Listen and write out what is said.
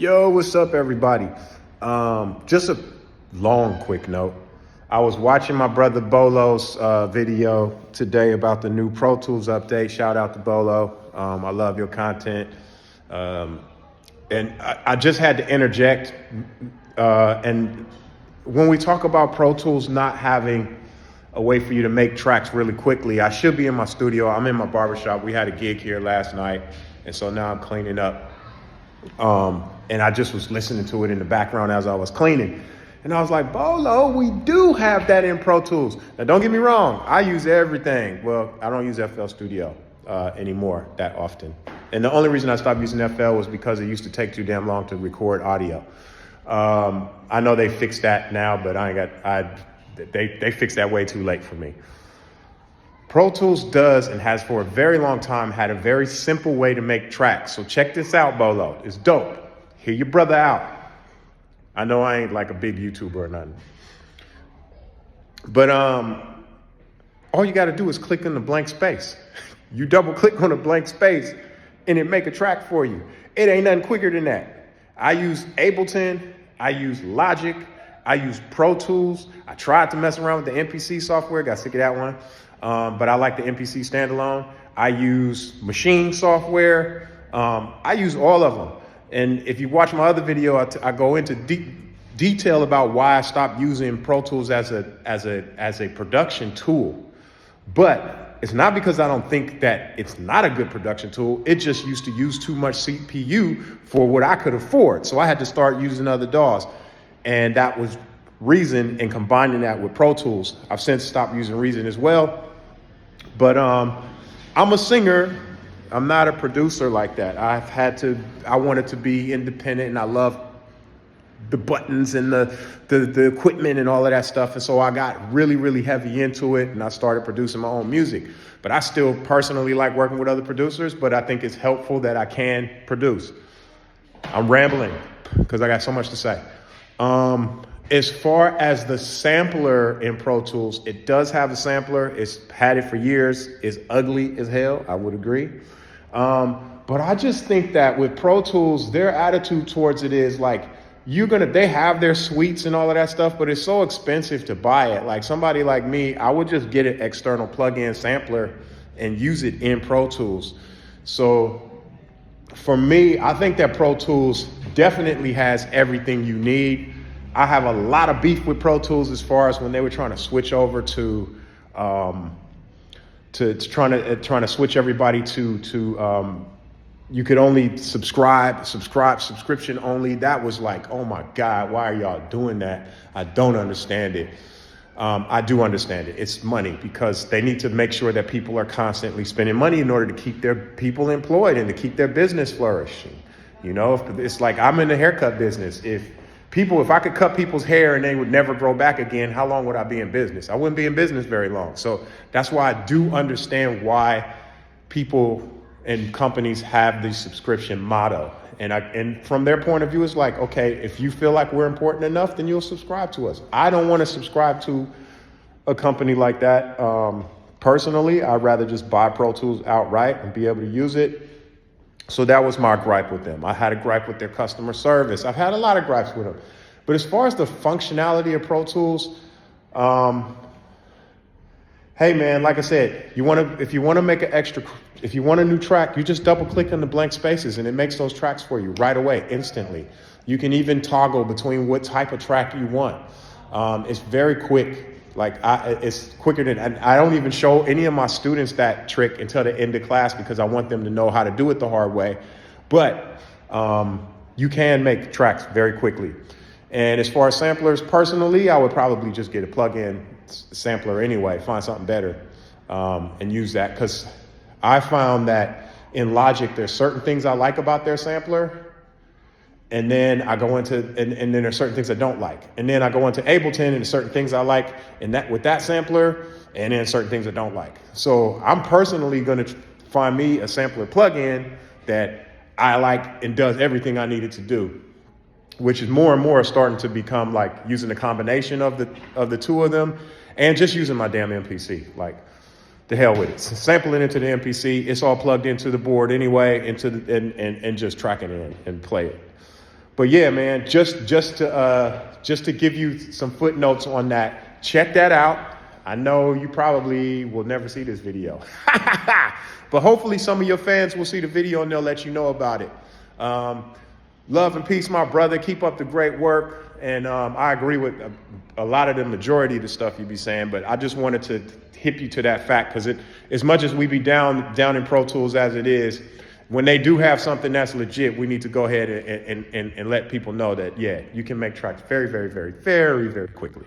Yo, what's up, everybody? Just a long, quick note. I was watching my brother Bolo's video today about the new Pro Tools update. Shout out to Bolo. I love your content. And I just had to interject. And when we talk about Pro Tools not having a way for you to make tracks really quickly, I should be in my studio. I'm in my barbershop. We had a gig here last night. And so now I'm cleaning up. And I just was listening to it in the background as I was cleaning. And I was like, Bolo, we do have that in Pro Tools. Now, don't get me wrong. I use everything. Well, I don't use FL Studio anymore that often. And the only reason I stopped using FL was because it used to take too damn long to record audio. I know they fixed that now, but they fixed that way too late for me. Pro Tools does and has for a very long time had a very simple way to make tracks. So check this out, Bolo. It's dope. Hear your brother out. I know I ain't like a big YouTuber or nothing. But all you gotta do is click on the blank space. You double click on a blank space and it make a track for you. It ain't nothing quicker than that. I use Ableton, I use Logic, I use Pro Tools. I tried to mess around with the MPC software, got sick of that one. But I like the MPC standalone. I use machine software. I use all of them. And if you watch my other video, I go into detail about why I stopped using Pro Tools as a production tool. But it's not because I don't think that it's not a good production tool. It just used to use too much CPU for what I could afford. So I had to start using other DAWs. And that was Reason, and combining that with Pro Tools. I've since stopped using Reason as well. But I'm a singer. I'm not a producer like that. I wanted to be independent, and I love the buttons and the equipment and all of that stuff. And so I got really, really heavy into it, and I started producing my own music. But I still personally like working with other producers, but I think it's helpful that I can produce. I'm rambling because I got so much to say. As far as the sampler in Pro Tools, it does have a sampler. It's had it for years. It's ugly as hell, I would agree. But I just think that with Pro Tools, their attitude towards it is like, they have their suites and all of that stuff, but it's so expensive to buy it. Like somebody like me, I would just get an external plug-in sampler and use it in Pro Tools. So for me, I think that Pro Tools definitely has everything you need. I have a lot of beef with Pro Tools as far as when they were trying to switch over to trying to switch everybody to you could only subscription only. That was like, oh my God, why are y'all doing that? I don't understand it. I do understand it. It's money, because they need to make sure that people are constantly spending money in order to keep their people employed and to keep their business flourishing. You know, it's like I'm in the haircut business. If I could cut people's hair and they would never grow back again, how long would I be in business? I wouldn't be in business very long. So that's why I do understand why people and companies have the subscription motto. And from their point of view, it's like, okay, if you feel like we're important enough, then you'll subscribe to us. I don't want to subscribe to a company like that. Personally, I'd rather just buy Pro Tools outright and be able to use it. So that was my gripe with them. I had a gripe with their customer service. I've had a lot of gripes with them. But as far as the functionality of Pro Tools, hey man, like I said, if you want a new track, you just double click on the blank spaces and it makes those tracks for you right away, instantly. You can even toggle between what type of track you want. It's very quick. It's quicker than, and I don't even show any of my students that trick until the end of class because I want them to know how to do it the hard way. But you can make tracks very quickly. And as far as samplers, personally, I would probably just get a plug-in sampler anyway, find something better and use that. Because I found that in Logic, there's certain things I like about their sampler. And then I go into, and then there's certain things I don't like. And then I go into Ableton and there's certain things I like with that sampler, and then certain things I don't like. So I'm personally gonna find me a sampler plugin that I like and does everything I need it to do, which is more and more starting to become like using a combination of the two of them and just using my damn MPC. Like, the hell with it. Sample it into the MPC. It's all plugged into the board anyway, and just track it in and play it. But yeah, man, just to give you some footnotes on that, check that out. I know you probably will never see this video, but hopefully some of your fans will see the video and they'll let you know about it. Love and peace, my brother. Keep up the great work. And I agree with a lot of the majority of the stuff you be saying, but I just wanted to hip you to that fact, because as much as we be down in Pro Tools as it is, when they do have something that's legit, we need to go ahead and let people know that, yeah, you can make tracks very, very, very, very, very quickly.